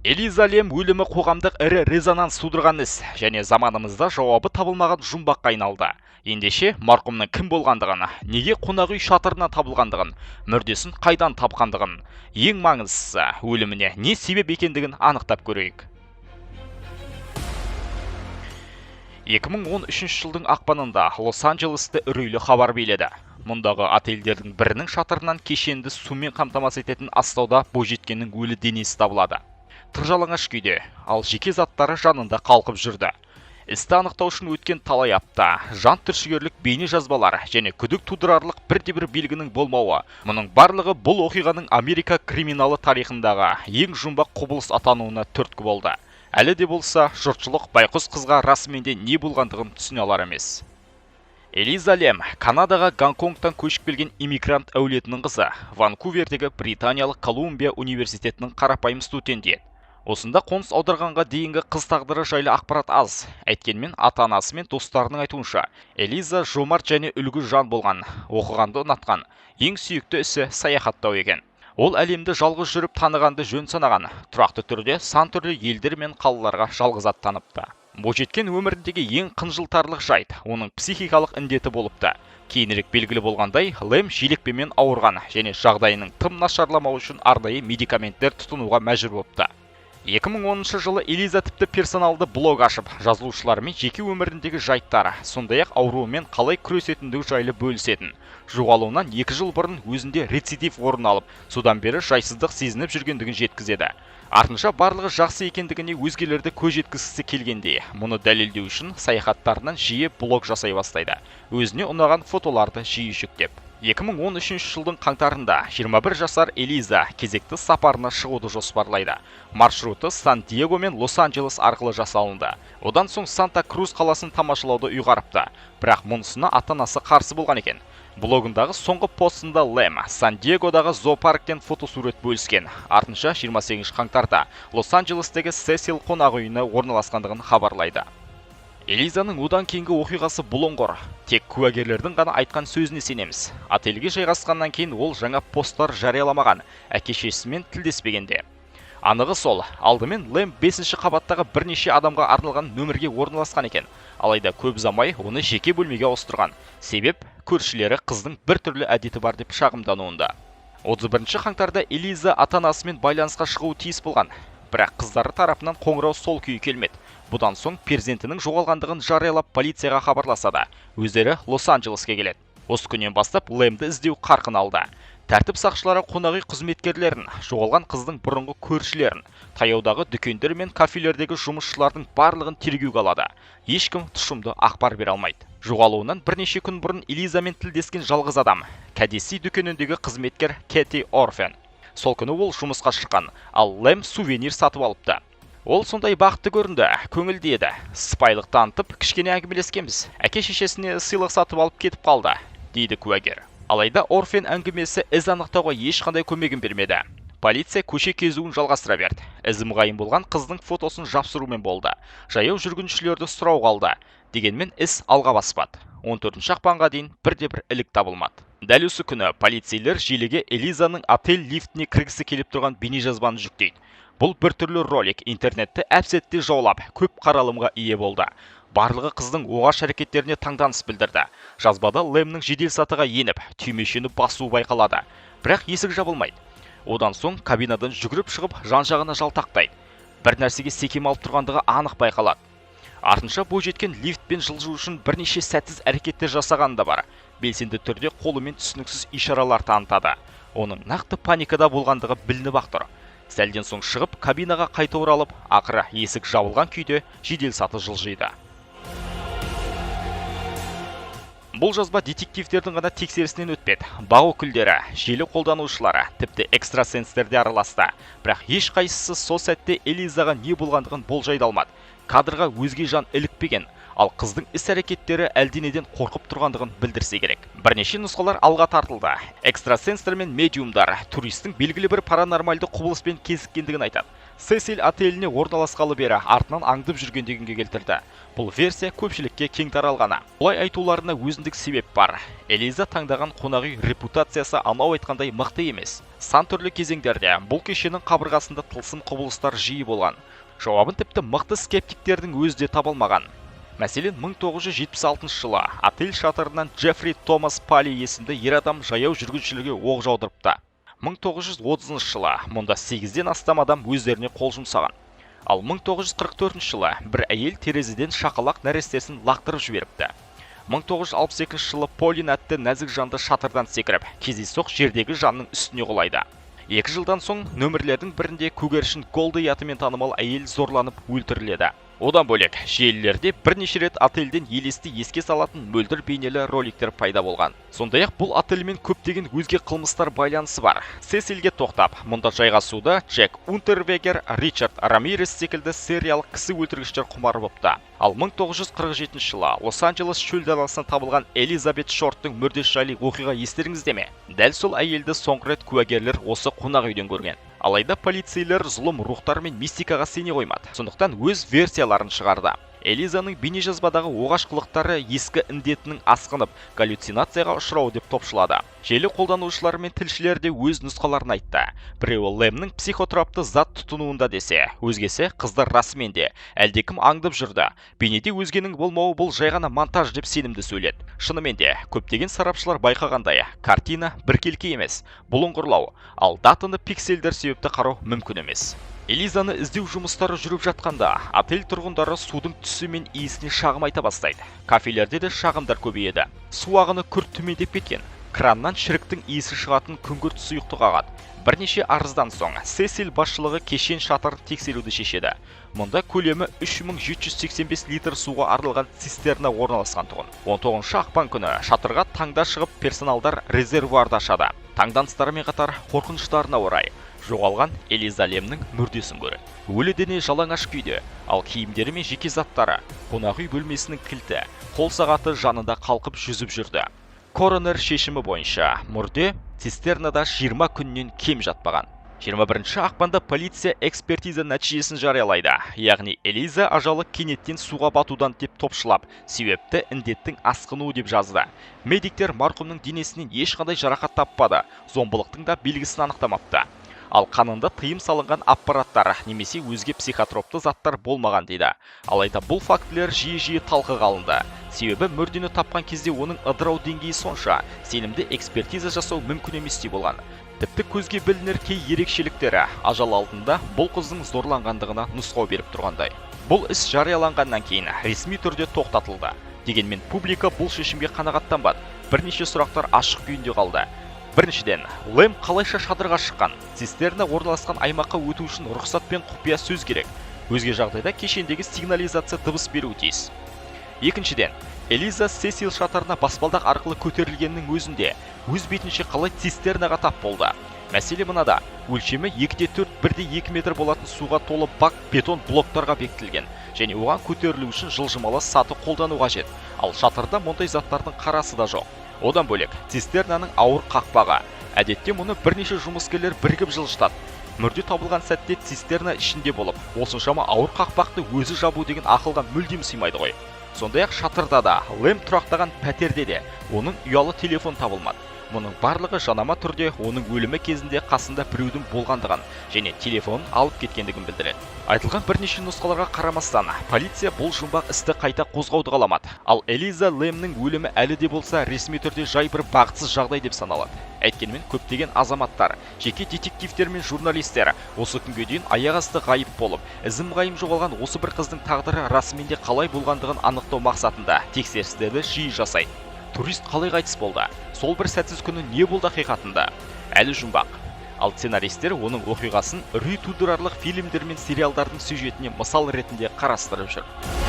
Элиза Лем өлімі қоғамдық ірі резонанс тудырған іс және заманымызда жауабы табылмаған жұмбаққа айналды. Ендеше марқұмның кім болғандығын, неге қонақ үй шатырынан табылғандығын, мүрдесін қайдан тапқандығын, ең маңыздысы өліміне не себеп екендігін анықтап көрейік. 2013 жылдың ақпанында Лос-Анджелесте үрейлі хабар биледі. Мұндағы отельдердің бірінің шатырынан кешенді сумен қамтамасыз ететін астауда бойжеткеннің өлі денесі табылады. Тыржалаңаш күйде, ал жеке заттары жанында қалқып жүрді. Істі анықтау үшін өткен талай апта, жан түршігерлік бейне жазбалар және күдік тудырарлық бірде-бір белгінің болмауы. Мұның барлығы бұл оқиғаның Америка криминалы тарихындағы ең жұмбақ құбылыс атануына түрткі болды. Әлі де болса, жұртшылық байқұс қызға расыменде не болғандығын түсіне алар емес. Элиза Лем Канадаға Гонконгтан көшіп келген иммигрант әулетінің қызы, Ванкувердегі Британиялық Колумбия университетінің қарапайым студенті. Осында қоныс аударғанға дейінгі қыз тағдыры жайлы ақпарат аз. Әйткенмен ата-анасы мен достарының айтуынша, Элиза жомарт және үлгі жан болған, оқығанды ұнатқан, ең сүйікті ісі саяхаттау екен. Ол әлемді жалғыз жүріп танығанды жөн санаған, тұрақты түрде сан түрлі елдер мен қалаларға жалғыз аттаныпты. Бойжеткен өміріндегі ең қынжылтарлық жайт оның психикалық індеті болыпты. Кейінірек белгілі болғандай, Лем желекпемен ауырған және жағдайының тым нашарламау үшін арнайы медикаменттер тұтынуға мәжбүр болыпты. 2010 жылы Элиза тіпті персоналды блог ашып, жазылушылармен жеке өміріндегі жайттары, сондай-ақ ауруымен қалай күресетіндігі жайлы бөлісетін. Жоғалуынан 2 жыл бұрын өзінде рецидив орын алып, содан бері жайсыздық сезініп жүргендігін жеткізеді. Артынша барлығы жақсы екендігіне өзгелерді көз жеткізгісі келгенде, мұны дәлелдеу үшін саяхаттарынан жиі блог жасай бастайды. Өзіне ұнаған фотоларды жиі жүктеп. 2013 жылдың қаңтарында 21 жасар Элиза кезекті сапарына шығуды жоспарлайды. Маршруты Сан-Диего мен Лос-Анджелес арқылы жасалынды. Одан соң Санта-Крус қаласын тамашалауды ұйғарыпты. Бірақ мұнысына ата-анасы қарсы болған екен. Блогындағы соңғы постында Лем Сан-Диегодағы зоопарктен фотосурет бөліскен. Артынша 28 қаңтарда Лос-Анджелестегі Сесил қонақ үйіне орналасқандығын хабарлайды. Элизаның одан кейінгі оқиғасы бұлыңғыр. Тек куәгерлердің ғана айтқан сөзіне сенеміз. Отельге жайғасқаннан кейін ол жаңа посттар жарияламаған, әке-шешесімен тілдеспегенде. Анығы сол, алдымен Лем 5-ші қабаттағы бірнеше адамға арналған нөмірге орналасқан екен. Алайда көп ұзамай оны жеке бөлмеге ауыстырған. Себеп көршілері қыздың бір түрлі әдеті бар деп шағымдануында. 31 қаңтарда Элиза ата-анасымен байланысқа шығуы тиіс болған. Бірақ қыздары тарапынан қоңырау сол күйі келмеді. Бұдан соң перзентінің жоғалғандығын жариялап полицияға хабарласады. Өздері Лос-Анджелеске келеді. Осы күннен бастап Лемді іздеу қарқын алды. Тәртіп сақшылары қонақ үй қызметкерлерін, жоғалған қыздың бұрынғы көршілерін, таяудағы дүкендер мен кафелердегі жұмысшылардың барлығын тергеуге алады. Ешкім тұшымды ақпар бере алмайды. Жоғалуынан бірнеше күн бұрын Элизамен тілдескен жалғыз адам, кәдесый дүкеніндегі қызметкер Кэти Орфен. Сол күні ол жұмысқа шыққан, ал Лем сувенир сатып алыпты. Ол сондай бақытты көрінді, көңілді еді. Сыпайылық танытып, кішкене әңгімелескенбіз. Әке-шешесіне сыйлық сатып алып кетіп қалды, дейді куәгер. Алайда Орфен әңгімесі із анықтауға ешқандай көмегін бермеді. Полиция көше кезуін жалғастыра берді. Ізім ғайым болған қыздың фотосын жапсырумен болды. Жаяу жүргіншілерді сұрау қалды. Дегенмен іс алға баспады. 14 ақпанға дейін бірде-бір ілік табылмады. Дәл осы күні полицейлер желіге Элизаның отель лифтіне кіргісі келіп тұрған бейнежазбаны жүктейді. Бұл бір түрлі ролик интернетті әп-сәтте жаулап, көп қаралымға ие болды. Барлығы қыздың оғаш әрекеттеріне таңданыс білдірді. Жазбада Лемнің жеделсатыға еніп, түймешені басу байқалады. Бірақ есік жабылмайды. Одан соң кабинадан жүгіріп шығып, жан-жағына жалтақтайды. Бір нәрсеге секем алып тұрғандығы анық байқалады. Артынша бойжеткен лифтпен жылжу үшін бірнеше сәтсіз әрекеттер жасағаны да бар. Белсенді түрде қолымен түсініксіз ишаралар танытады. Оның нақты паникада болғандығы білініп-ақ тұр. Сәлден соң шығып, кабинаға қайта оралып, ақыры есік жабылған күйде жеделсаты жылжиды. Бұл жазба детективтердің ғана тексерісінен өтпеді. Бақ өкілдері, желі қолданушылары, тіпті экстрасенстерде араласты. Бірақ ешқайсысы сол сәтте Элизаға не болғандығын болжай алмады. Кадрға өзге жан ілікпеген, ал қыздың іс-әрекеттері әлденеден қорқып тұрғандығын білдірсе керек. Бірнеше нұсқалар алға тартылды. Экстрасенстер мен медиумдар туристің белгілі бір паранормальды құбылыспен кезіккендігін айтады. Сесиль отеліне орналасқалы бері артынан аңдып жүрген дегенге келтірді. Бұл версия көпшілікке кең таралғаны. Бұлай айтуларына өзіндік себеп бар. Элиза таңдаған қонақ үй репутациясы анау айтқандай мықты емес. Сан түрлі кезеңдерде бұл кешенің қабырғасында тылсым құбылыстар жиі болған. Жауабын тіпті мықты скептиктердің өзі де табылмаған. Мәселен, 1976 жылы отель шатырынан Джеффри Томас Пали есімді ер адам жаяу жүргіншілерге оқ жаудырыпты. 1930 жылы мұнда 8-ден астам адам өздеріне қол жұмсаған. Ал 1944 жылы бір әйел терезеден шақалақ нәрестесін лақтырып жіберіпті. 1962 жылы Полин атты нәзік жанды шатырдан секіріп, кездейсоқ жердегі жанның үстіне құлайды. 2 жылдан соң нөмірлердің бірінде көгершін Голди атымен танымал әйел зорланып өлтіріледі. Одан бөлек, желілерде бірнеше рет отельден елесті еске салатын мөлдір бейнелі роликтер пайда болған. Сондай-ақ бұл отельмен көптеген өзге қылмыстар байланысы бар. Сесильге тоқтап, мұнда жайғасуда Джек Унтервегер, Ричард Рамирес секілді сериялық кісі өлтіргіштер құмар бопты. Ал 1947 жылы Лос-Анджелес шөл даласынан табылған Элизабет Шорттың мүрдес жайлы оқиға естеріңізде ме? Дәл сол әйелді соңғы рет куәгерлер осы қонақ үйден көрген. Алайда полицейлер зұлым рухтар мен мистикаға сене қоймады. Сондықтан өз версияларын шығарды. Элизаның бейнежазбадағы оғаш қылықтары ескі індетінің асқынып, галлюцинацияға ұшырауы деп топшылады. Желі қолданушылар мен тілшілер де өз нұсқаларын айтты. Біреуі Лэмнің психотропты зат тұтынуында десе, өзгесі қыздар расымен де әлдекім аңдып жүрді. Бейнеде өзгенің болмауы бұл жай ғана монтаж деп сенімді сөйледі. Шынымен де, көптеген сарапшылар байқағандай, картина біркелкі емес, бұлыңғырлау, ал датаны пиксельдер себепті қарау мүмкін емес. Элизаны іздеу жұмыстары жүріп жатқанда, отель тұрғындары судың түсі мен иісіне шағым айта бастайды. Кафелерде де шағымдар көбейеді. Су ағыны күрт төмендеп кеткен. Краннан шіріктің иісі шығатын күңгірт сұйықты қағады. Бірнеше арыздан соң Сесиль басшылығы кешен шатырын тексеруді шешеді. Мұнда көлемі 3785 литр суға арналған цистерна орналасқан тұғын. 19 ақпан күні шатырға таңда шығып персоналдар резервуарды ашады. Таңданыстарымен қатар қорқыныштарына орай жоғалған Элиза Лэмнің мүрдесін көреді. Өлі дене жалаңаш күйде, ал киімдері мен жеке заттары, қонақ үй бөлмесінің кілті, қол сағаты жанында қалқып жүзіп жүрді. Коронер шешімі бойынша мүрде цистернада 20 күннен кем жатпаған. 21 ақпанда полиция экспертиза нәтижесін жариялайды. Яғни Элиза ажалы кенеттен суға батудан деп топшылап, себепті індеттің асқынуы деп жазды. Медиктер марқұмның денесінен ешқандай жарақат таппады, зомбылықтың да белгісін анықтамапты. Ал қанында тыйым салынған аппараттар немесе өзге психотропты заттар болмаған дейді. Алайда бұл фактілер жиі-жиі талқыға алынды. Себебі мүрдені тапқан кезде оның ыдырау деңгейі сонша, сенімді экспертиза жасау мүмкін емес болған. Тіпті көзге білінер кей ерекшеліктері ажал алдында бұл қыздың зорланғандығына нұсқау беріп тұрғандай. Бұл іс жарияланғаннан кейін ресми түрде тоқтатылды. Дегенмен публика бұл шешімге қанағаттанбады. Бірнеше сұрақтар ашық күйінде қалды. Біріншіден, Лэм қалайша шатырға шыққан? Цистерна орналасқан аймаққа өту үшін рұқсат пен құпия сөз керек. Өзге жағдайда кешендегі сигнализация дыбыс беруі тиіс. Екіншіден, Элиза Сесиль шатырына баспалдақ арқылы көтерілгеннің өзінде өз бетінше қалай цистернаға тап болды. Мәселе мынада, өлшемі 2-4, 1-2 метр болатын суға толы бак бетон блоктарға бекітілген, және оған көтерілу үшін жылжымалы саты қолдану қажет. Ал шатырда мұндай заттардың қарасы да жоқ. Одан бөлек, цистернаның ауыр қақпағы. Әдетте мұны бірнеше жұмыскерлер бірігіп жылжытады. Мүрде табылған сәтте цистерна ішінде болып, осыншама ауыр қақпақты өзі жабу деген ақылға мүлдем сыймайды ғой. Сондай-ақ шатырда да, Лэм тұрақтаған пәтерде де оның ұялы телефон табылмады. Мұның барлығы жанама түрде оның өлімі кезінде қасында біреудің болғандығын және телефонын алып кеткендігін білдіреді. Айтылған бірнеше нұсқаларға қарамастан, полиция бұл жұмбақ істі қайта қозғауды қаламады. Ал Элиза Лэмнің өлімі әлі де болса ресми түрде жай бір бақытсыз жағдай деп саналады. Әйткенмен көптеген азаматтар, жеке детективтер мен журналистер осы күнге дейін аяқ асты ғайып болып, ізім-ғайым жоғалған осы бір қыздың тағдыры расымен де қалай болғандығын анықтау мақсатында тексерістерді жиі жасайды. Турист қалай қайтыс болды? Сол бір сәтсіз күні не болды ақиқатында? Әлі жұмбақ. Ал сценаристер оның оқиғасын үрей тудырарлық фильмдер мен сериалдардың сюжетіне мысал ретінде қарастырып жүр.